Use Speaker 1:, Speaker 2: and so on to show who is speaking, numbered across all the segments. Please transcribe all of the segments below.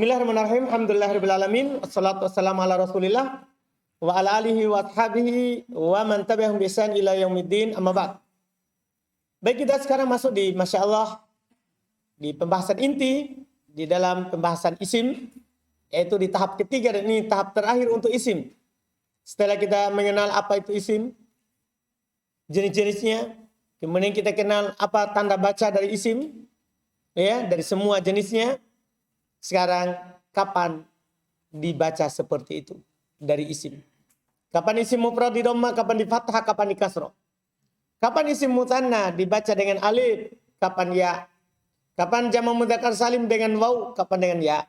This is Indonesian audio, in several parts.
Speaker 1: Bismillahirrahmanirrahim. Alhamdulillahirabbil alamin. Wassalatu wassalamu ala Rasulillah wa ala alihi wa ashabihi wa man tabi'ahum bi ihsan ila yaumiddin. Amma ba'd. Baik, kita sekarang masuk di Masya Allah di pembahasan inti di dalam pembahasan isim, yaitu di tahap ketiga, dan ini tahap terakhir untuk isim. Setelah kita mengenal apa itu isim, jenis-jenisnya, kemudian kita kenal apa tanda baca dari isim, ya, dari semua jenisnya. Sekarang kapan dibaca seperti itu dari isim? Kapan isim mufrad di dhamma, kapan di fathah, kapan di kasrah? Kapan isim mutanna dibaca dengan alif, kapan ya? Kapan jamak mudzakkar salim dengan waw, kapan dengan ya?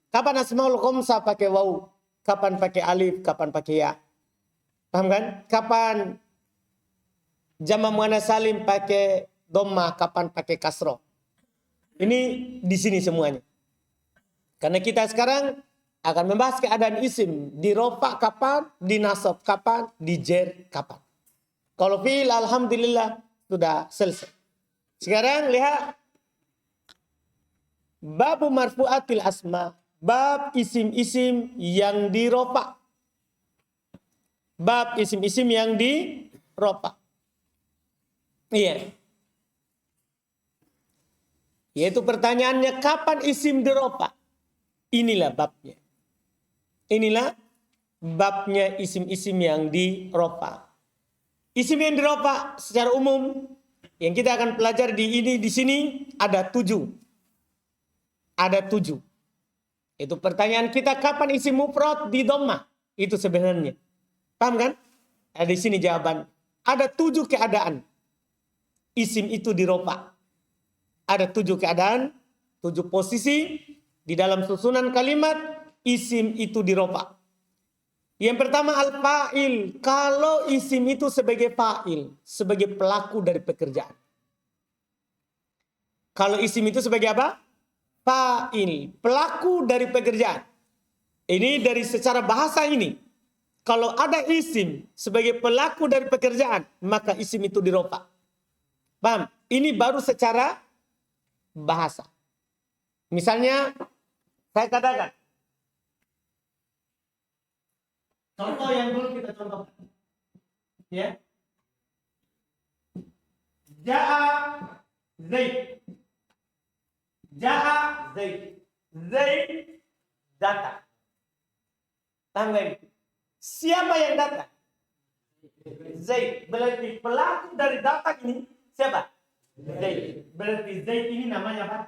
Speaker 1: Kapan asmaul khamsah pakai waw, kapan pakai alif, kapan pakai ya? Paham kan? Kapan jamak muannas salim pakai dhamma, kapan pakai kasrah? Ini di sini semuanya. Karena kita sekarang akan membahas keadaan isim. Di rofa kapan, di nasab kapan, di jer kapan. Kalau fi'il alhamdulillah sudah selesai. Sekarang lihat bab marfu'atil asma. Bab isim-isim yang di rofa. Bab isim-isim yang di rofa. Iya. Yaitu pertanyaannya, kapan isim di rofa? Inilah babnya. Inilah babnya isim-isim yang di rofa. Isim yang di rofa secara umum yang kita akan pelajari di sini ada 7. Ada 7. Itu pertanyaan kita, kapan isim mufrad di dhammah? Itu sebenarnya. Paham kan? Di sini jawaban. Ada 7 keadaan isim itu di rofa. Ada 7 keadaan, 7 posisi di dalam susunan kalimat isim itu di rofa. Yang pertama al-fa'il. Kalau isim itu sebagai fa'il, sebagai pelaku dari pekerjaan. Kalau isim itu sebagai apa? Fa'il, pelaku dari pekerjaan. Ini dari secara bahasa ini. Kalau ada isim sebagai pelaku dari pekerjaan, maka isim itu di rofa. Paham? Ini baru secara bahasa. Misalnya saya katakan, contoh yang dulu kita contohkan, ya, Ja'a Zaid. Ja'a Zaid. Zaid datang. Tanggal. Siapa yang datang? Zaid. Berarti pelaku dari datang ini siapa? Zaid. Berarti Zaid ini namanya apa?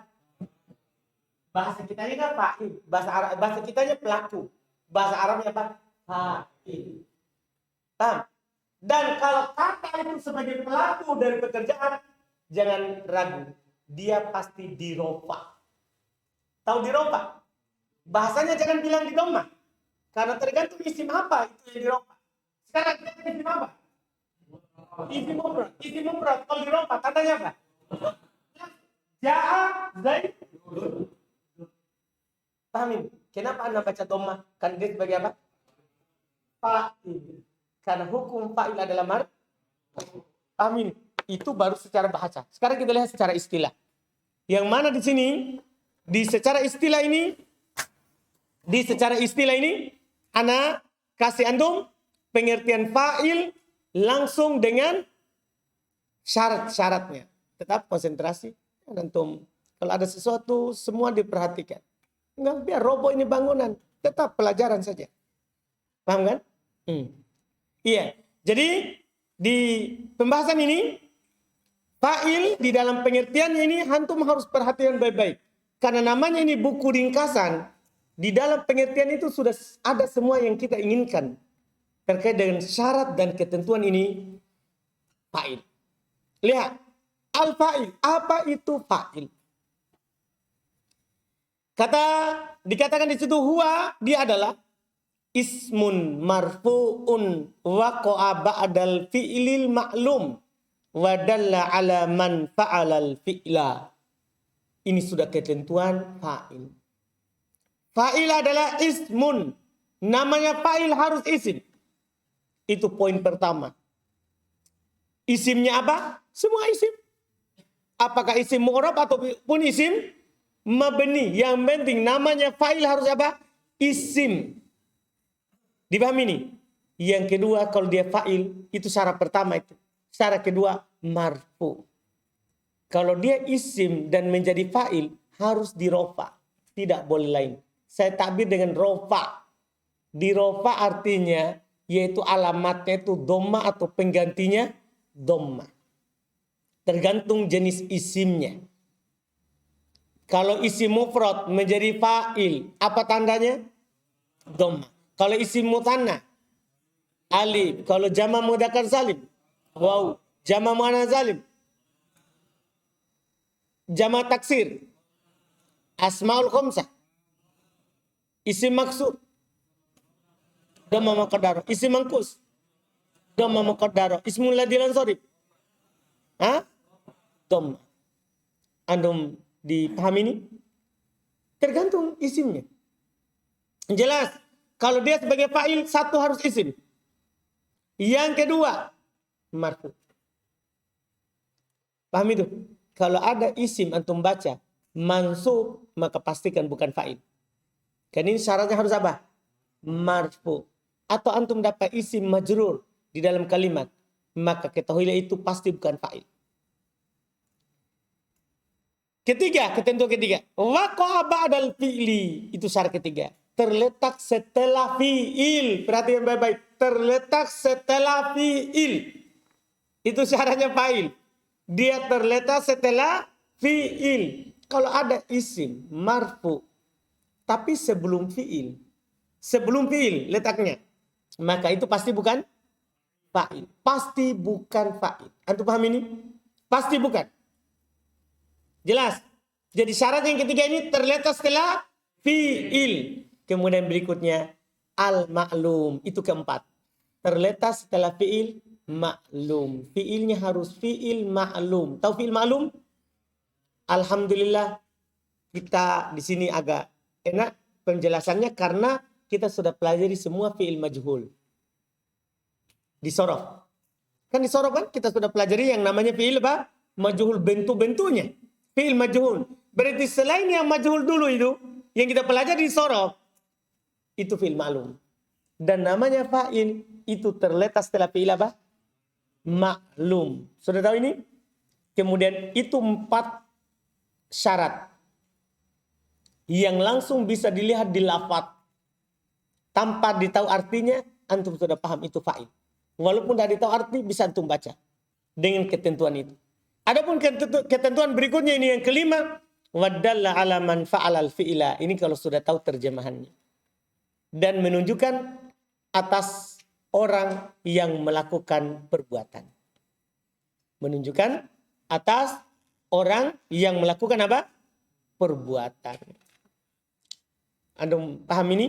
Speaker 1: Bahasa kitanya kan fa'il. Bahasa kitanya pelaku. Bahasa Arabnya apa? Fa'il. Paham? Dan kalau kata itu sebagai pelaku dari pekerjaan, jangan ragu. Dia pasti di rofa. Tahu di rofa? Bahasanya jangan bilang di dhammah. Karena tergantung isim apa itu yang di rofa. Sekarang kita isim apa? Isim mufrad. Isim mufrad. Kalau di rofa tandanya apa? Ja'a Zaid. Paham? Kenapa Anda baca dhammah? Kan dia sebagai apa? Fa'il. Karena hukum fa'il adalah amin. Itu baru secara bahasa. Sekarang kita lihat secara istilah. Yang mana di sini di secara istilah ini ana kasih antum pengertian fa'il langsung dengan syarat-syaratnya. Tetap konsentrasi. Antum kalau ada sesuatu semua diperhatikan. Enggak biar roboh ini bangunan. Tetap pelajaran saja. Paham kan? Iya. Jadi di pembahasan ini fa'il di dalam pengertiannya ini antum harus perhatikan baik-baik. Karena namanya ini buku ringkasan. Di dalam pengertian itu sudah ada semua yang kita inginkan. Terkait dengan syarat dan ketentuan ini fa'il. Lihat. Al-fa'il. Apa itu fa'il? Dikatakan di situ huwa, dia adalah ismun marfu'un waqa'a ba'dal fi'lil ma'lum wa dalla ala man fa'alal fi'la. Ini sudah ketentuan fa'il. Fa'il adalah ismun. Namanya fa'il harus isim. Itu poin pertama. Isimnya apa? Semua isim. Apakah isim mu'rab ataupun isim mabni. Yang penting namanya fa'il harus apa? Isim. Dipahami ini? Yang kedua, kalau dia fa'il, itu syarat pertama itu. Syarat kedua, marfu. Kalau dia isim dan menjadi fa'il, harus dirofa. Tidak boleh lain. Saya takbir dengan rofa. Dirofa artinya, yaitu alamatnya itu dhamma atau penggantinya dhamma. Tergantung jenis isimnya. Kalau isim mufrad menjadi fa'il, apa tandanya? Dhamma. Kalau isim mutanna, alif. Kalau jama' mudzakkar salim, waw. Jama' muannas salim, jama' taksir, asmaul khamsah, isim maksud, dhamma muqaddar, isim mangkus, dhamma muqaddar, ismul ladzi lam sarif. Dhamma. Antum dipahami ini? Tergantung isimnya. Jelas. Kalau dia sebagai fa'il, satu harus isim. Yang kedua, marfu. Paham itu? Kalau ada isim antum baca mansub, maka pastikan bukan fa'il. Karena ini syaratnya harus apa? Marfu. Atau antum dapat isim majrur di dalam kalimat, maka ketahuilah itu pasti bukan fa'il. Ketiga, ketentuan ketiga. Waqa'a ba'dal fi'li. Itu syarat ketiga. Terletak setelah fi'il. Perhatikan baik-baik. Terletak setelah fi'il. Itu syaratnya fa'il. Dia terletak setelah fi'il. Kalau ada isim marfu, tapi sebelum fi'il. Sebelum fi'il letaknya. Maka itu pasti bukan fa'il. Pasti bukan fa'il. Antum paham ini? Pasti bukan. Jelas. Jadi syarat yang ketiga ini terletak setelah fi'il. Kemudian berikutnya al-ma'lum. Itu keempat. Terletak setelah fi'il ma'lum. Fi'ilnya harus fi'il ma'lum. Tahu fi'il ma'lum? Alhamdulillah kita di sini agak enak penjelasannya karena kita sudah pelajari semua fi'il majhul. Di sorof. Kan di sorof kan kita sudah pelajari yang namanya fi'il apa? Majhul, bentuk-bentuknya. Fi'il majhul. Berarti selain yang majhul dulu itu, yang kita pelajari di sorof, itu fi'il ma'lum. Dan namanya fa'il itu terletak setelah fi'il apa? Ma'lum. Sudah tahu ini? Kemudian itu 4 syarat yang langsung bisa dilihat di lafaz. Tanpa ditahu artinya, antum sudah paham itu fa'il. Walaupun tidak ditahu arti, bisa antum baca dengan ketentuan itu. Adapun ketentuan berikutnya ini yang kelima, wadalla ala man fa'alal fi'ila. Ini kalau sudah tahu terjemahannya. Dan menunjukkan atas orang yang melakukan perbuatan. Menunjukkan atas orang yang melakukan apa? Perbuatan. Antum paham ini?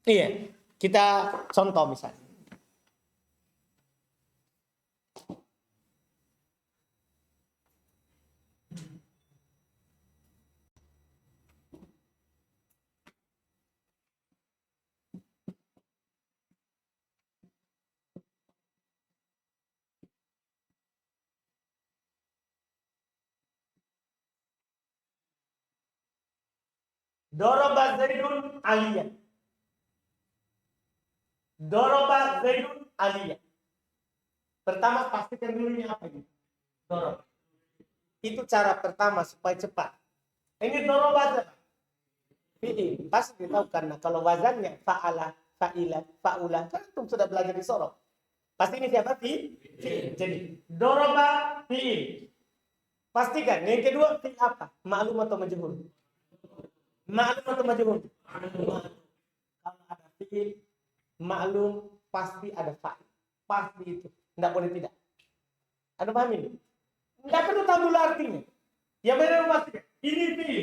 Speaker 1: Iya. Kita contoh misalnya. Doroba Zaidun Aliyah. Doroba Zaidun Aliyah. Pertama pastikan dulu ini apa ini? Doroba. Itu cara pertama supaya cepat. Ini doroba apa? Fi'il. Pasti tahu karena kalau wazannya fa'ala, fa'ila, fa'ula. Kan itu sudah belajar di sorof. Pasti ini siapa? Fi'il. Jadi doroba fi'il. Pastikan. Yang kedua fi'il apa? Ma'lum atau majhul? Ma'lum atau majhul? Kalau ada fi'il ma'lum pasti ada fa'il. Pasti itu. Tidak boleh tidak. Anda paham ini? Tidak perlu tahu dulu artinya. Yang benar pastikan. Ini fi'il.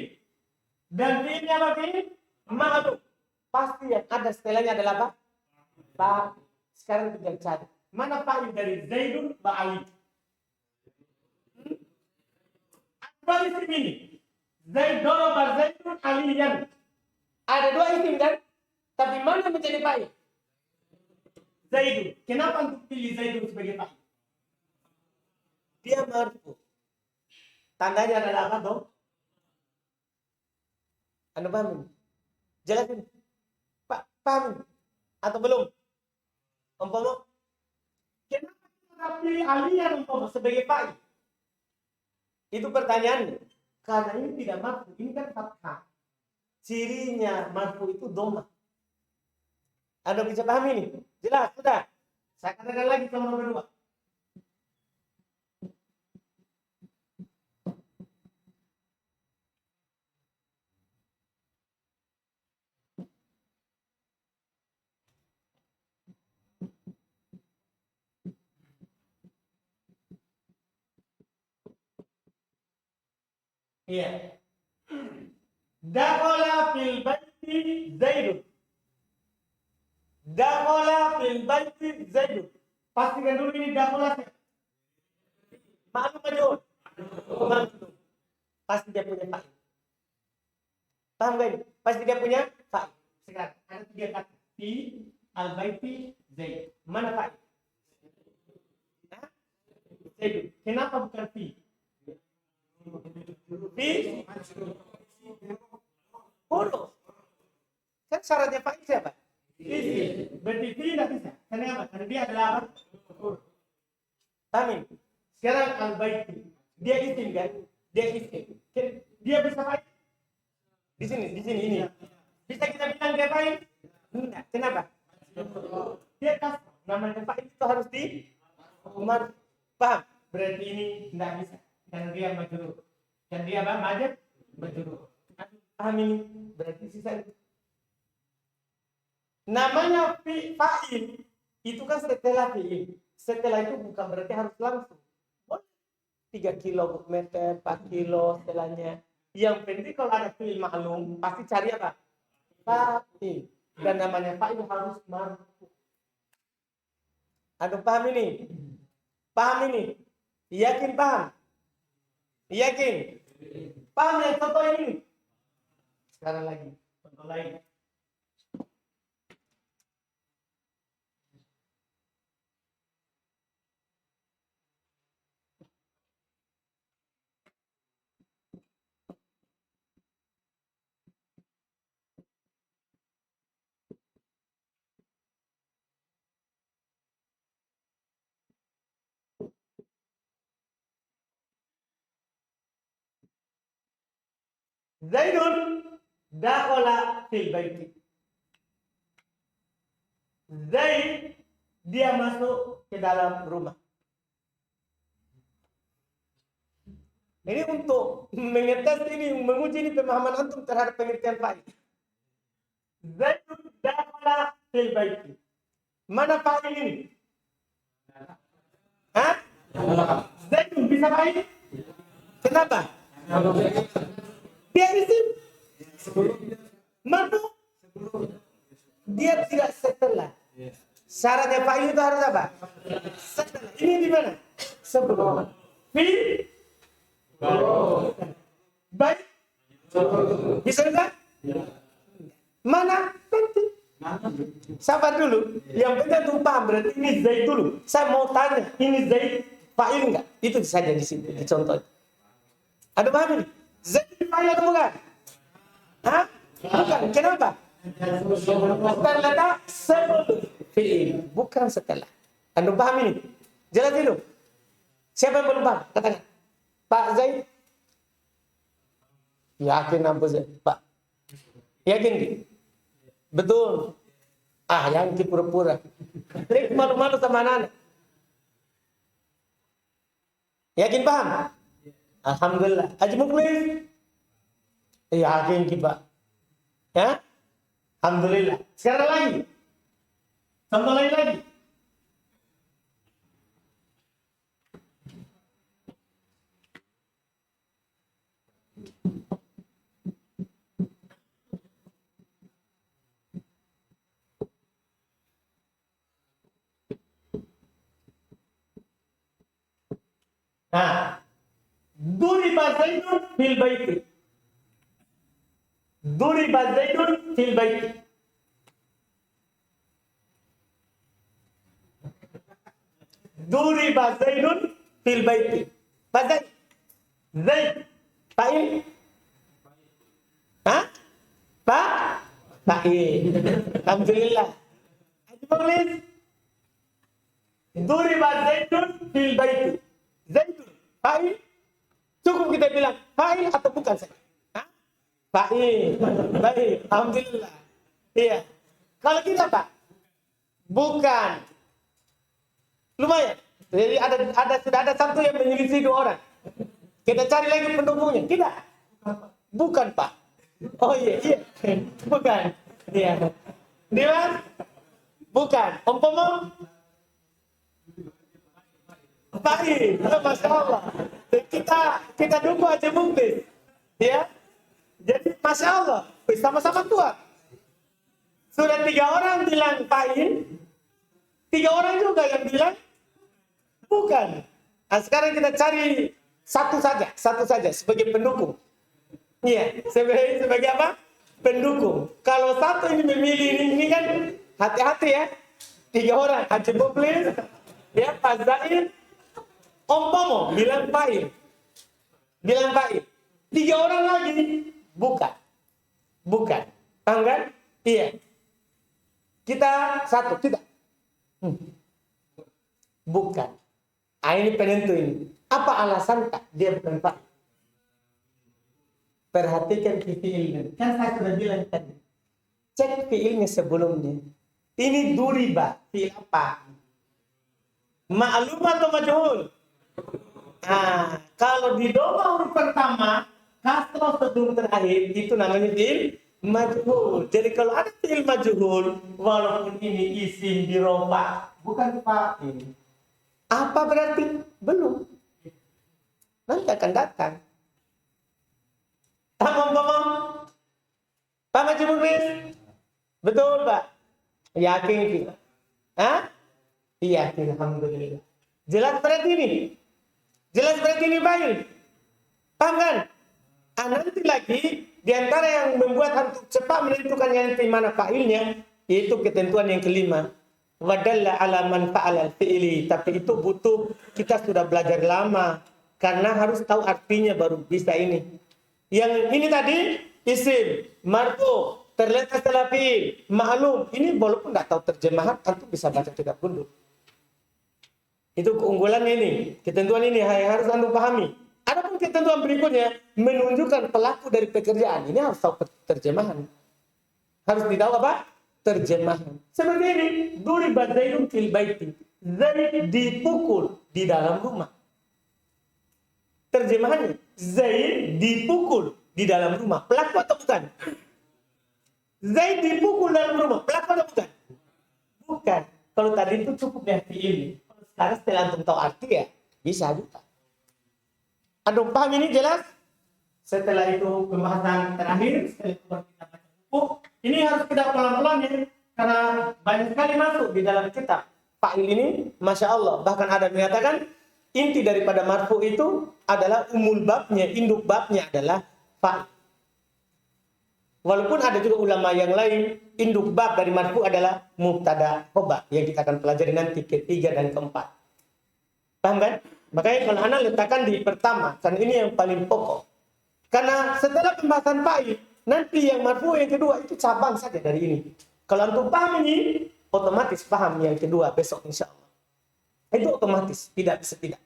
Speaker 1: Dan fi'ilnya apa fi'il? Ma'lum. Pasti yang ada setelahnya adalah apa? Fa'il. Sekarang tinggal cari. Mana fa'il dari Zaidun wa Ali? Dua isim ini. Zaidun wa Zaidun Aliyan. Ada dua isim kan? Tapi mana menjadi fa'il? Zaidun. Kenapa untuk pilih Zaidun sebagai fa'il? Dia marfu. Tandanya adalah apa dong? Anda paham? Jelasin. Pak, paham? Atau belum? Umpama, kenapa kita pilih aliyah umpama sebagai fa'il? Itu pertanyaannya. Karena ini tidak marfu, ini kan fathah. Cirinya marfu itu dhamma. Anda bisa pahami ini? Jelas, sudah. Saya katakan lagi nomor kedua. Iya. Dakhala fil baiti Zaidun. Dakhala fil baiti Zaidun. Pastikan dulu ini dakhala. Maklum majhul. Maklum. Pasti dia punya fa'il. Paham gak ini? Pasti dia punya fa'il. Sekarang ada 3 kata. Fi al-baiti Zaid. Mana fa'il? Zaidun. Kenapa bukan fi? Fi huruf. Kan syaratnya fa'il siapa? Isim. Berarti fi tidak bisa. Kenapa? Karena dia adalah apa? Huruf. Paham ini? Sekarang al-baiti. Dia isim kan? Dia isim. Dia bisa fa'il? Di sini ini. Bisa kita bilang dia fa'il? Enggak. Kenapa? Dia kasar. Namanya fa'il itu harus di umar. Paham? Berarti ini tidak bisa. Karena dia majrur. Dan dia apa? Majrur. Paham ini? Berarti sisa itu. Namanya fa'il itu kan setelah fi'il. Setelah itu bukan berarti harus langsung. 3 kilometer, 4 kilo setelahnya. Yang penting kalau ada fi'il ma'lum pasti cari apa? Fa'il. Dan namanya fa'il harus marfu. Aduh, paham ini? Paham ini? Yakin paham? Yakin? Paham yang contoh ini? Sekarang lagi. Contoh lain. Zaidun dakhala fil baiti. Zaid dia masuk ke dalam rumah. Ini untuk mengetes ini, menguji ini pemahaman antum terhadap pengertian fa'il. Zaidun dakhala fil baiti. Mana fa'il ini? Hah? Zaidun bisa fa'il? Kenapa? Dia isim. Marfu. Dia tidak setelah. Syaratnya fa'il itu harus apa? Setelah. Ini di mana? Sebelum. Fi. Baik. Bisa enggak? Mana? Penting. Sabar dulu. Yang penting tuh paham. Berarti ini Zaid dulu. Saya mau tanya. Ini Zaid fa'il enggak? Itu saja di sini. Dicontoh. Ada paham ini? Zaid fa'il atau bukan? Hah? Bukan. Kenapa? Setelah sebelum fi'il. Bukan setelah. Anda paham ini? Jelas dulu. Siapa yang belum paham? Katakan. Pak Zaid? Yakin apa Zaid? Pak? Yakin? Betul. Yang pura-pura. Trik malu-malu sama anak. Yakin paham? Alhamdulillah. Haji Muklis? Yakin Pak. Ya? Alhamdulillah. Sekarang lagi. Contoh lain lagi. Nah, duriba Zaidun fil baiti. Duriba Zaidun fil baiti. Duriba Zaidun fil baiti. Zaid. Zaid. Fa'il. Hah? fa'il. Alhamdulillah. Tulis duriba Zaidun fil baiti. Zaidun fa'il. Cukup kita bilang fa'il atau bukan saja. Fa'il. Baik, alhamdulillah. Iya. Kalau kita Pak, bukan. Lumayan. Jadi sudah ada satu yang menyelisih 2 orang. Kita cari lagi pendukungnya. Tidak. Bukan Pak. Oh iya. Bukan. Iya. Dia bukan. Umpama fa'il. Masya Allah. Kita dukung aja mungkin. Ya. Jadi Masya Allah. Sama-sama tua. Sudah 3 orang bilang fa'il. 3 orang juga yang bilang bukan. Nah, sekarang kita cari satu saja sebagai pendukung. Iya, sebagai apa? Pendukung. Kalau satu ini memilih ini kan hati-hati ya. 3 orang, Haji Muklis, ya Pak Zaid, Om Pomo bilang fa'il. 3 orang lagi bukan. Paham kan? Iya. Kita satu, tidak. Bukan. Ini penentu ini. Apa alasan tak dia bukan fa'il? Perhatikan fi'ilnya. Kan saya sudah bilang tadi. Cek fi'ilnya sebelumnya. Ini duriba. Fi'il apa? Ma'lum atau majhul? Nah, kalau di doma huruf pertama, kasroh sebelum terakhir, itu namanya fi'il majhul. Jadi kalau ada fi'il majhul, walaupun ini isim diroba, bukan fa'il. Apa berarti? Belum. Nanti akan datang. Paham? Paham Haji Muklis? Betul Pak? Yakin kita? Yakin, alhamdulillah. Jelas berarti ini baik. Paham kan? Nanti lagi di antara yang membuat antum cepat menentukan yang mana fa'ilnya, yaitu ketentuan yang kelima. Wadalla ala man fa'ala al-fi'li. Tapi itu butuh, kita sudah belajar lama. Karena harus tahu artinya baru bisa ini. Yang ini tadi isim, marfu, terletak setelah fi'il, ma'lum. Ini walaupun tidak tahu terjemahan, antum bisa baca tidak gundul. Itu keunggulannya ini, ketentuan ini yang harus antum pahami. Adapun ketentuan berikutnya menunjukkan pelaku dari pekerjaan. Ini harus tahu terjemahan. Harus ditahu apa? Terjemahan. Seperti ini, duriba Zaidun fil baiti. Zaid dipukul di dalam rumah. Terjemahannya, Zaid dipukul di dalam rumah. Pelaku atau bukan? Zaid dipukul dalam rumah. Pelaku atau bukan? Bukan. Kalau tadi itu cukup ya fi'il. Sekarang setelah antum tahu arti ya, bisa juga. Antum paham ini jelas? Setelah itu pembahasan terakhir, setelah itu kita baca buku. Ini harus kita pelan-pelan ya, karena banyak sekali masuk di dalam kitab. Fa'il ini, Masya Allah. Bahkan ada mengatakan, inti daripada marfu itu adalah umul babnya, induk babnya adalah fa'il. Walaupun ada juga ulama yang lain, induk bab dari marfu adalah mubtada khobar yang kita akan pelajari nanti ketiga dan keempat. Paham kan? Makanya kalau anak letakkan di pertama, karena ini yang paling pokok. Karena setelah pembahasan fa'il, nanti yang marfu yang kedua itu cabang saja dari ini. Kalau antum paham ini, otomatis paham yang kedua besok insya Allah. Itu otomatis, tidak bisa tidak.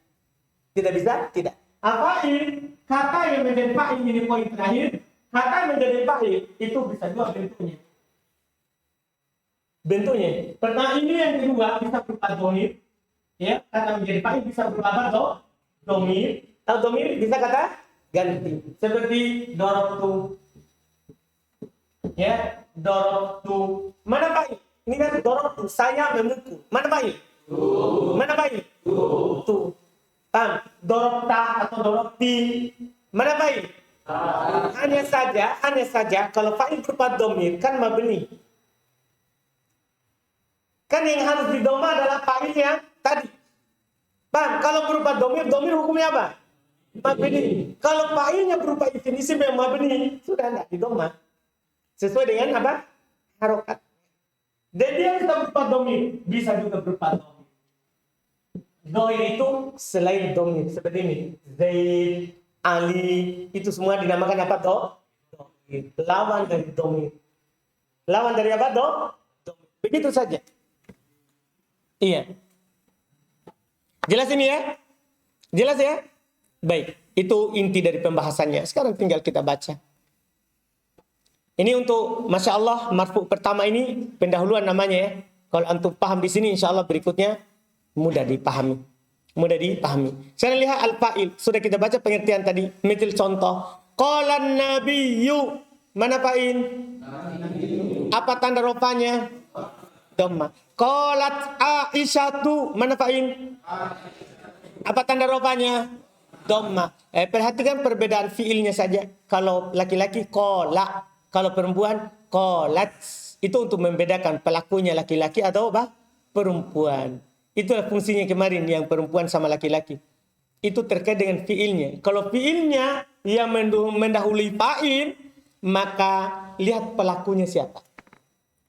Speaker 1: Tidak bisa tidak. Fa'il, kata yang menjadi fa'il ini poin terakhir. Kata yang menjadi fa'il itu bisa dua bentuknya. Pertama ini yang kedua bisa berupa dhamir. Ya, kata menjadi fa'il bisa berupa apa? Dhamir. Tahu dhamir bisa kata ganti. Seperti darabtu. Ya, darabtu. Mana fa'il? Ini kan darabtu, saya memukul. Mana fa'il? Mana fa'il? Tu. Paham? Darabta atau darabti. Mana fa'il? Hanya saja kalau fa'il berupa dhamir kan mabni. Kan yang harus didoma adalah fa'il yang tadi. Paham? Kalau berupa dhamir hukumnya apa? Mabni. Kalau fa'ilnya berupa isim yang mabni, sudah enggak didoma. Sesuai dengan apa? Harokat. Dan dia bisa berupa dhamir, bisa juga berupa dhamir. Dhamir itu selain dhamir seperti ini. Zaid, Ali, itu semua dinamakan apa toh? Lawan dari dhamir. Lawan dari apa? Domir. Begitu saja. Iya. Jelas ini ya? Jelas ya? Baik. Itu inti dari pembahasannya. Sekarang tinggal kita baca. Ini untuk Masya Allah marfu pertama ini pendahuluan namanya ya. Kalau antum paham di sini insya Allah berikutnya mudah dipahami. Mudah dipahami. Sekarang lihat al-fa'il. Sudah kita baca pengertian tadi. Misal contoh. Qalan nabiyyu. Mana fa'il? Apa tanda rupanya? Dhamma. Qalat Aisyatu. Mana fa'il? Apa tanda rupanya? Dhamma. Perhatikan perbedaan fiilnya saja. Kalau laki-laki qala. Kalau perempuan, qalat. Itu untuk membedakan pelakunya laki-laki atau apa? Perempuan. Itulah fungsinya kemarin yang perempuan sama laki-laki. Itu terkait dengan fiilnya. Kalau fiilnya yang mendahului fa'il, maka lihat pelakunya siapa.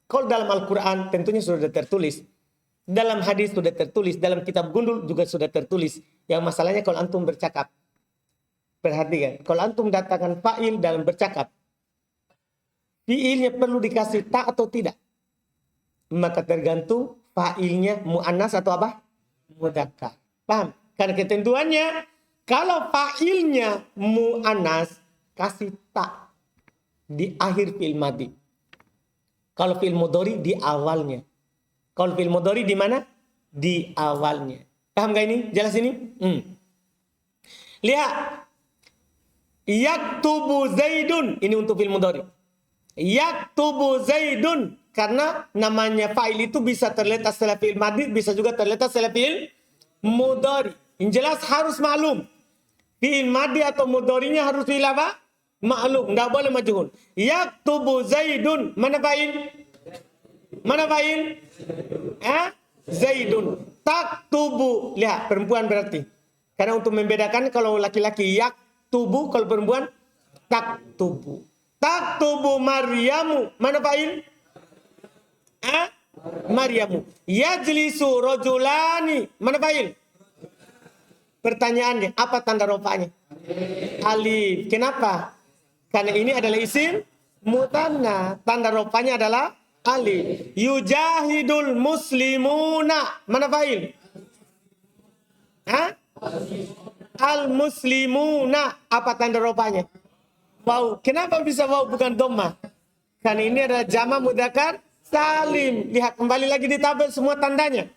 Speaker 1: Kalau dalam Al-Quran tentunya sudah tertulis. Dalam hadis sudah tertulis. Dalam kitab gundul juga sudah tertulis. Yang masalahnya kalau antum bercakap. Perhatikan. Kalau antum datangkan fa'il dalam bercakap. Fiilnya perlu dikasih ta atau tidak? Maka tergantung fa'ilnya mu'annas atau apa? Mudzakkar. Paham? Karena ketentuannya kalau fa'ilnya mu'annas kasih ta di akhir fi'il madhi. Kalau fi'il mudhari di awalnya. Kalau fi'il mudhari di mana? Di awalnya. Paham gak ini? Jelas ini? Lihat. Yaktubu Zaidun. Ini untuk fi'il mudhari. Yaktubu Zaidun. Karena namanya fa'il itu bisa terletak setelah fi'il madhi, bisa juga terletak setelah fi'il mudhari. Yang jelas harus maklum. Fi'il madhi atau mudharinya harus fi'il apa? Maklum. Tidak boleh majhul. Yaktubu Zaidun. Mana fa'il? Mana fa'il? Zaidun. Taktubu. Lihat, perempuan berarti. Karena untuk membedakan kalau laki-laki yaktubu, kalau perempuan taktubu. Taktubu Maryamu. Mana fa'il? Maryamu. Yajlisu rajulani. Mana fa'il? Pertanyaannya, apa tanda rofanya? Alif. Kenapa? Karena ini adalah isim mutanna. Tanda rofanya adalah alif. Yujahidul muslimuna. Mana fa'il? Al muslimuna. Apa tanda rofanya? Wow. Kenapa bisa wow bukan dhamma? Karena ini adalah jama' mudzakkar salim. Lihat kembali lagi di tabel semua tandanya.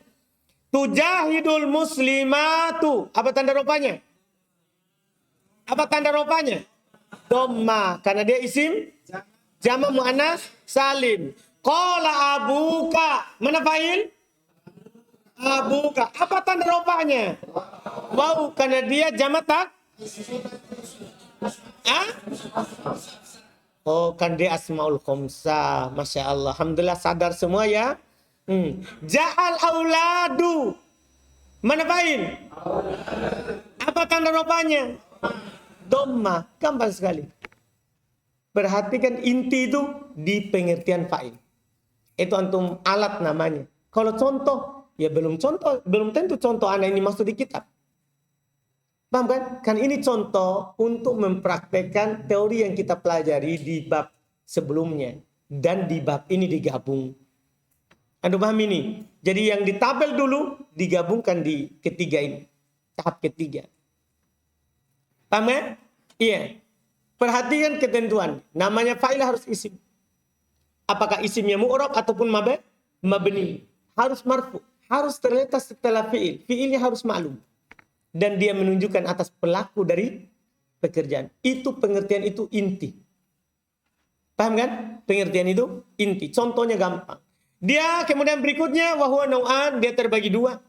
Speaker 1: Tujahidul muslimatu. Apa tanda rupanya? Apa tanda rupanya? Dhamma. Karena dia isim jama' muannas salim. Qala abuka. Mana fa'il? Abuka. Apa tanda rupanya? Wow. Karena dia jama' tak? Oh, kan dia asmaul khamsah. Masya Allah. Alhamdulillah sadar semua ya. Ja'al auladu. Mana fa'il? Apa tanda rupanya? Dhamma. Gampang sekali. Perhatikan inti itu di pengertian fa'il. Itu antum alat namanya. Kalau contoh, ya belum tentu contoh anak ini masuk di kitab. Paham kan? Kan ini contoh untuk mempraktekkan teori yang kita pelajari di bab sebelumnya. Dan di bab ini digabung. Anda paham ini? Jadi yang di tabel dulu digabungkan di ketiga ini. Tahap ketiga. Paham ya? Iya. Perhatikan ketentuan. Namanya fa'il harus isim. Apakah isimnya mu'rab ataupun mabni. Harus marfu. Harus terletak setelah fi'il. Fi'ilnya harus maklum. Dan dia menunjukkan atas pelaku dari pekerjaan. Itu pengertian itu inti. Paham kan? Pengertian itu inti. Contohnya gampang. Dia kemudian berikutnya wahwa nau'an, dia terbagi dua.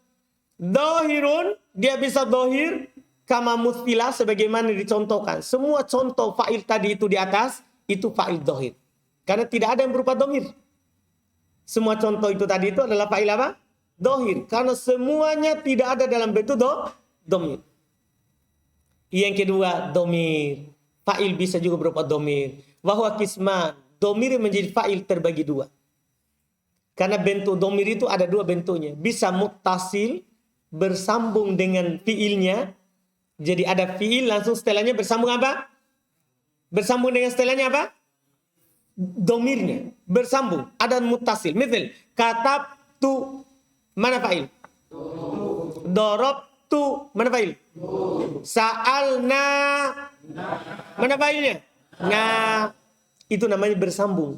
Speaker 1: Dohirun, dia bisa dohir kama mustilah sebagaimana dicontohkan. Semua contoh fa'il tadi itu di atas itu fa'il dohir. Karena tidak ada yang berupa domir. Semua contoh itu tadi itu adalah fa'il apa? Dohir. Karena semuanya tidak ada dalam bentuk domir. Yang kedua, domir. Fa'il bisa juga berupa domir. Wahwa kisman. Domir menjadi fa'il terbagi dua. Karena bentuk domir itu ada dua bentuknya. Bisa muttasil, bersambung dengan fi'ilnya. Jadi ada fi'il langsung setelahnya bersambung apa? Bersambung dengan setelahnya apa? Domirnya. bersambung. Ada muttasil. Misal katabtu, mana fa'il? Darabtu, mana fa'il? Sa'alna, mana fa'ilnya? Nah, itu namanya bersambung.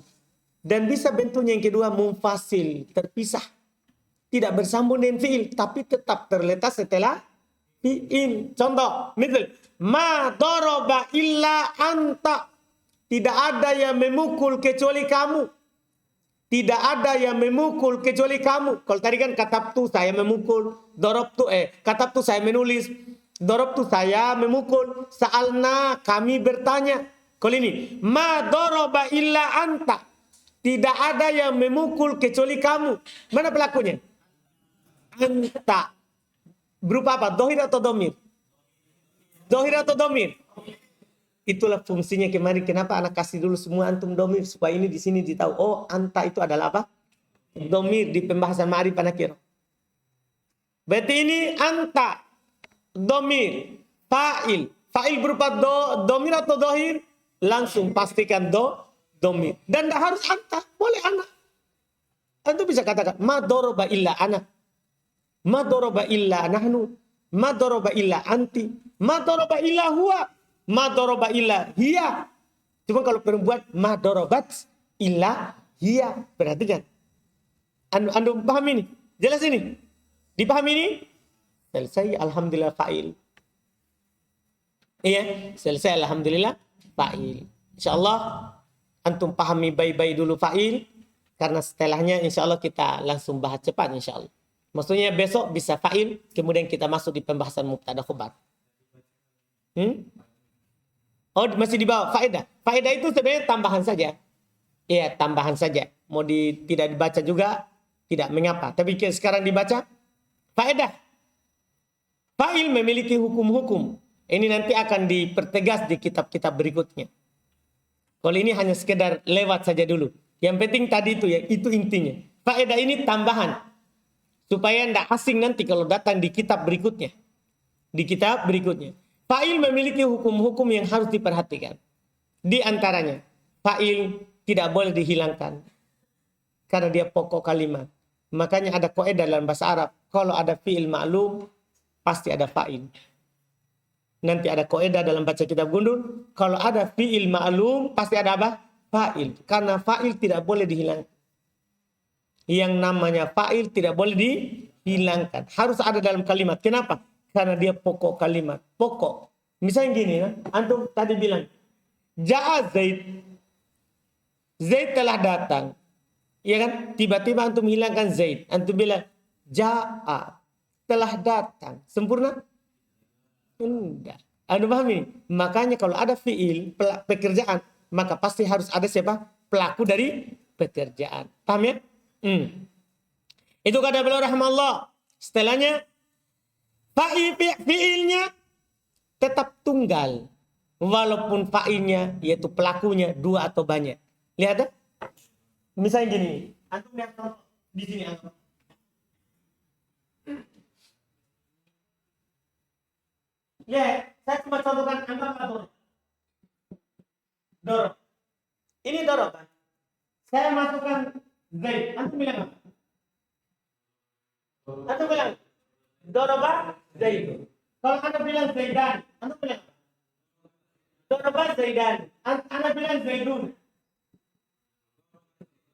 Speaker 1: Dan bisa bentuknya yang kedua munfasil, terpisah. Tidak bersambung dengan fi'il, tapi tetap terletak setelah fi'il. Contoh, misal ma daraba illa anta. Tidak ada yang memukul kecuali kamu. Tidak ada yang memukul kecuali kamu. Kalau tadi kan katabtu saya memukul, darabtu katabtu saya menulis, darabtu saya memukul, sa'alna kami bertanya. Kalau ini ma daraba illa anta. Tidak ada yang memukul kecuali kamu. Mana pelakunya? Anta. Berupa apa? Dohir atau domir? Dohir atau domir? Itulah fungsinya kemarin. Kenapa anak kasih dulu semua antum domir. Supaya ini di sini ditahu. Oh, anta itu adalah apa? Domir di pembahasan ma'rifah nakirah. Berarti ini anta. Domir. Fa'il. Fa'il berupa domir atau dohir. Langsung pastikan domir. Dan tidak harus anta. Boleh anak. Antum bisa katakan. Ma doroba illa anak. Ma doroba illa nahnu. Ma doroba illa anti. Ma doroba illa huwa. Ma doroba illa hiya. Cuma kalau perempuan ma dorobat illa hiya. Perhatikan. Anda paham ini? Jelas ini? Dipahami ini? Selesai alhamdulillah fa'il. Iya, selesai alhamdulillah fa'il. InsyaAllah antum pahami baik-baik dulu fa'il. Karena setelahnya insyaAllah kita langsung bahas cepat insyaAllah. Maksudnya besok bisa fa'il. Kemudian kita masuk di pembahasan mubtada khobar. Oh, masih di bawah faedah. Faedah itu sebenarnya tambahan saja. Iya, tambahan saja. Mau tidak dibaca juga tidak mengapa. Tapi sekarang dibaca faedah. Fa'il memiliki hukum-hukum. Ini nanti akan dipertegas di kitab-kitab berikutnya. Kalau ini hanya sekedar lewat saja dulu. Yang penting tadi itu ya, itu intinya. Faedah ini tambahan. Supaya tidak asing nanti kalau datang di kitab berikutnya. Di kitab berikutnya. Fa'il memiliki hukum-hukum yang harus diperhatikan. Di antaranya, fa'il tidak boleh dihilangkan. Karena dia pokok kalimat. Makanya ada kaidah dalam bahasa Arab. Kalau ada fi'il ma'lum, pasti ada fa'il. Nanti ada kaidah dalam baca kitab Gundul. Kalau ada fi'il ma'lum, pasti ada apa? Fa'il. Karena fa'il tidak boleh dihilangkan. Yang namanya fa'il tidak boleh dihilangkan. Harus ada dalam kalimat. Kenapa? Karena dia pokok kalimat. Pokok. Misalnya gini ya. Antum tadi bilang. Ja'a Zaid. Zaid telah datang. Iya kan? Tiba-tiba antum hilangkan Zaid. Antum bilang. Ja'a. Telah datang. Sempurna? Enggak. Antum paham ini? Makanya kalau ada fi'il. Pekerjaan. Maka pasti harus ada siapa? Pelaku dari pekerjaan. Paham ya? Itu kata beliau rahimahullah. Setelahnya. Fi'ilnya tetap tunggal. Walaupun fa'ilnya yaitu pelakunya dua atau banyak. Lihat ya. Misalnya gini. Antum lihat di sini antum. Ya, saya cuma contohkan anggaplah Dorob. Ini Dorob kan. Saya masukkan Zaid. Antum bilang apa? Antum bilang Doroba Zaid. Kalau Anda bilang Zaidan, Anda bilang Doroba Zaidan. Anda bilang Zaidun.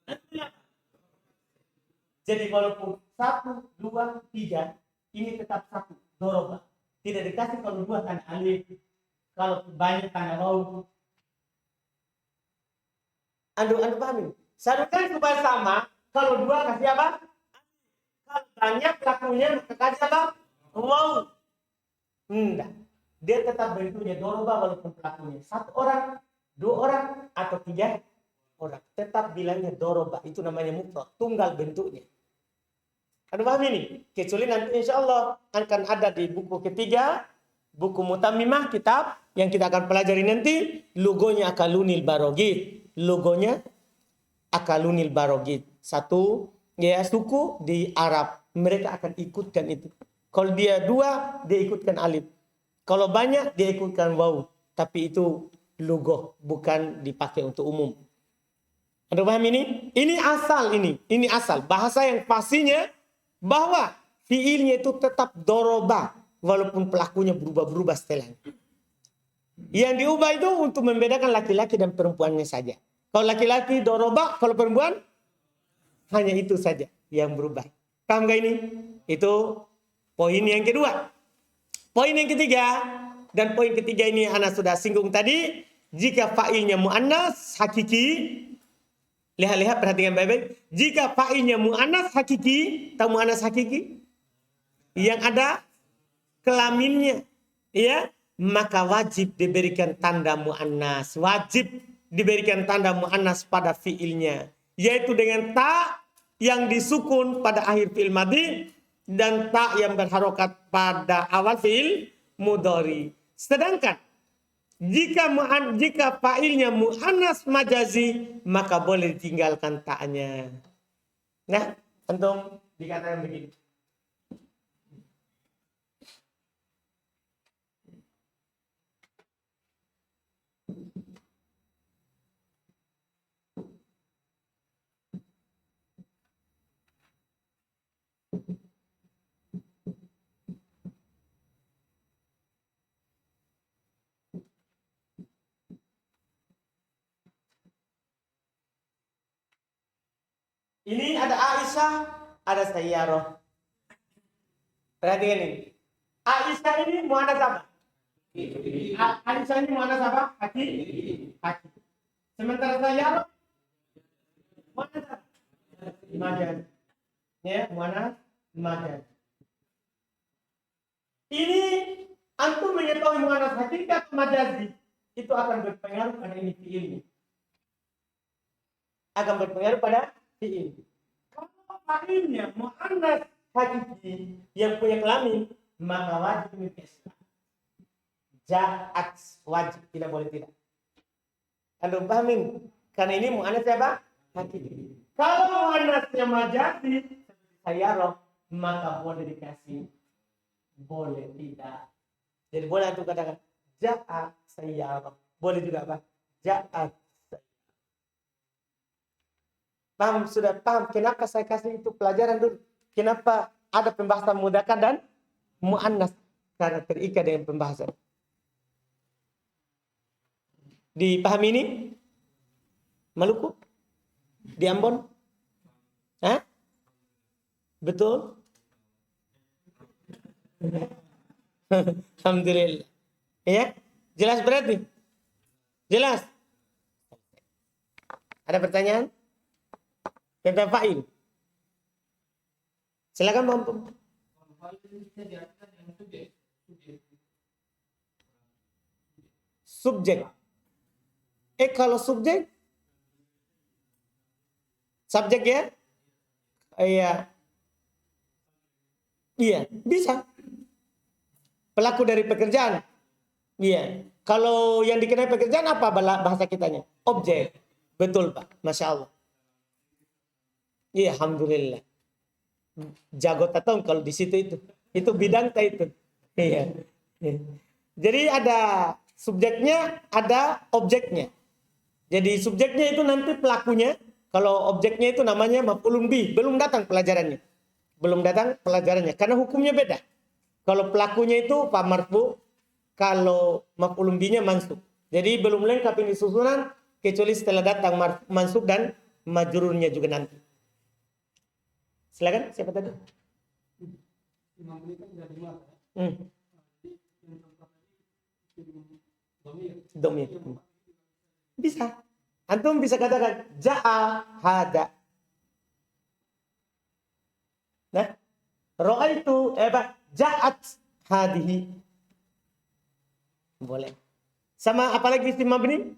Speaker 1: Anda bilang. Jadi walaupun 1, 2, 3, ini tetap satu. Doroba. Tidak dikasih kalau 2 tanda alif. Kalau banyak tanda waw. Anda pahami? Seharusnya supaya sama. Kalau 2 kasih apa? Banyak pelakunya kasih apa? Wow. Enggak. Dia tetap bentuknya doroba walaupun pelakunya 1 orang, 2 orang, atau 3 orang. Tetap bilangnya doroba. Itu namanya mufrad. Tunggal bentuknya. Anda paham ini? Kecuali nanti insya Allah akan ada di buku ketiga. Buku Mutammimah kitab yang kita akan pelajari nanti. Logonya Akalunil Barogid. Logonya Akalunil Barogid. 1 ya suku di Arab. Mereka akan ikutkan itu. Kalau dia 2, dia ikutkan alif. Kalau banyak, dia ikutkan waw. Tapi itu logo, bukan dipakai untuk umum. Anda paham ini? Ini asal ini. Ini asal. Bahasa yang pastinya bahwa fiilnya itu tetap doroba. Walaupun pelakunya berubah-berubah setelahnya. Yang diubah itu untuk membedakan laki-laki dan perempuannya saja. Kalau laki-laki doroba, kalau perempuan hanya itu saja yang berubah. Paham gak ini? Itu poin yang kedua. Poin yang ketiga. Dan poin ketiga ini Ana sudah singgung tadi. Jika fa'ilnya mu'annas hakiki. Lihat-lihat, perhatikan baik-baik. Jika fa'ilnya mu'annas hakiki, tahu mu'annas hakiki? Yang ada kelaminnya, ya, maka wajib diberikan tanda mu'annas. Wajib diberikan tanda mu'annas pada fi'ilnya. Yaitu dengan ta yang disukun pada akhir fi'il madhi dan ta yang berharokat pada awal fi'il mudhari. Sedangkan jika fa'ilnya mu'annas majazi, maka boleh ditinggalkan ta'nya. Nah, antum dikatakan begini. Ini ada Aisyah, ada Sayyarah. Perhatikan ini. Aisyah ini muannas apa? Aisyah ini muannas apa? Haki. Haki. Sementara Sayyarah muannas apa? Majaz. Ya, muannas majaz. Ini antum mengetahui muannas hakikat majazi, itu akan berpengaruh pada ini fi'ilnya. Akan berpengaruh pada fi'il. Kalau fa'ilnya mu'annas hakiki yang punya kelamin, maka wajib mikesra. Ja'at wajib, tidak boleh tidak. Anda pahamin? Karena ini mu'annas apa? Hakiki. Kalau mu'annasnya majazi seperti sayyarah, maka boleh dikasih, boleh tidak. Jadi boleh untuk katakan ja'at sayyarah. Boleh juga apa? Ja'at. Paham, sudah paham kenapa saya kasih itu pelajaran dulu. Kenapa ada pembahasan mudzakkar dan muannas? Karena terikat dengan pembahasan. Dipahami ini? Maluku? Di Ambon? Hah? Betul? Alhamdulillah. Ya? Jelas berarti? Jelas? Ada pertanyaan? Tentang fa'il. Silakan Bang. Subjek. Kalau subjek, subjek ya? Iya. Iya, bisa. Pelaku dari pekerjaan. Iya. Kalau yang dikenai pekerjaan apa bahasa kitanya? Objek. Betul Pak. Masya Allah. Iya, alhamdulillah. Jago tatong kalau di situ itu. Itu bidang itu. Iya. Jadi ada subjeknya, ada objeknya. Jadi subjeknya itu nanti pelakunya. Kalau objeknya itu namanya maf'ulun bih. Belum datang pelajarannya. Belum datang pelajarannya. Karena hukumnya beda. Kalau pelakunya itu fa marfu, kalau maf'ulun bihnya mansub. Jadi belum lengkap ini susunan kecuali setelah datang mansub dan majrurnya juga nanti. Silakan, siapa tadi? Domir. Bisa. Antum bisa katakan ja'a hada. Nah, ra'aitu ja'at hadihi. Boleh. Sama apalagi isim mabni?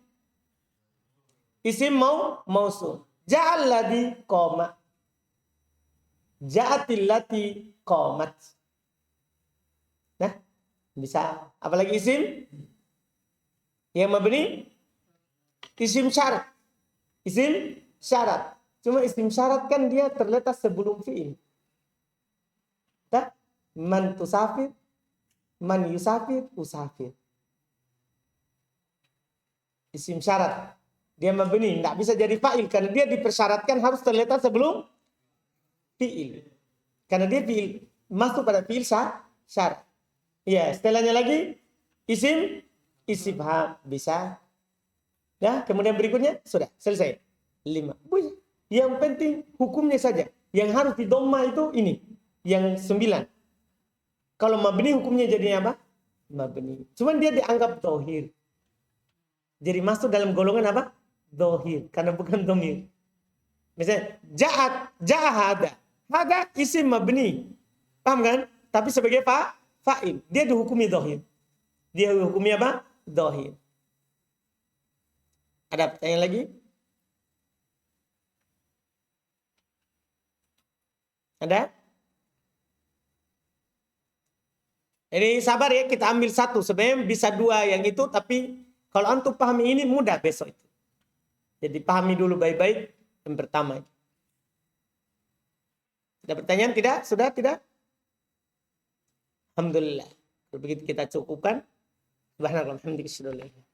Speaker 1: Isim mausul. Ja'al ladzi qama. Ja'atil lati qamat. Nah, bisa. Apalagi isim yang mabni? Isim syarat. Isim syarat. Cuma isim syarat kan dia terletak sebelum fi'il. Nah, man tusafir, man yusafir, usafir. Isim syarat. Dia mabni, tidak bisa jadi fa'il karena dia dipersyaratkan harus terletak sebelum fi'il. Karena dia fi'il masuk pada fi'il syarat. Ya, setelahnya lagi isim istifham bisa. Ya, kemudian berikutnya sudah selesai. 5. Yang penting hukumnya saja. Yang harus didomma itu ini. Yang 9. Kalau mabni hukumnya jadinya apa? Mabni. Cuman dia dianggap dohir. Jadi masuk dalam golongan apa? Dohir. Karena bukan domir. Misalnya, ja'a hada. Hada isim mabni. Paham kan? Tapi sebagai fa'il. Dia dihukumi dohir. Dia dihukumi apa? Dohir. Ada pertanyaan lagi? Ada? Ini sabar ya, kita ambil satu. Sebenarnya bisa dua yang itu, tapi kalau antum pahami ini mudah besok itu. Jadi pahami dulu baik-baik yang pertama. Ada pertanyaan? Tidak? Sudah? Tidak? Alhamdulillah. Kalau begitu kita cukupkan. Subhanallah. Alhamdulillah.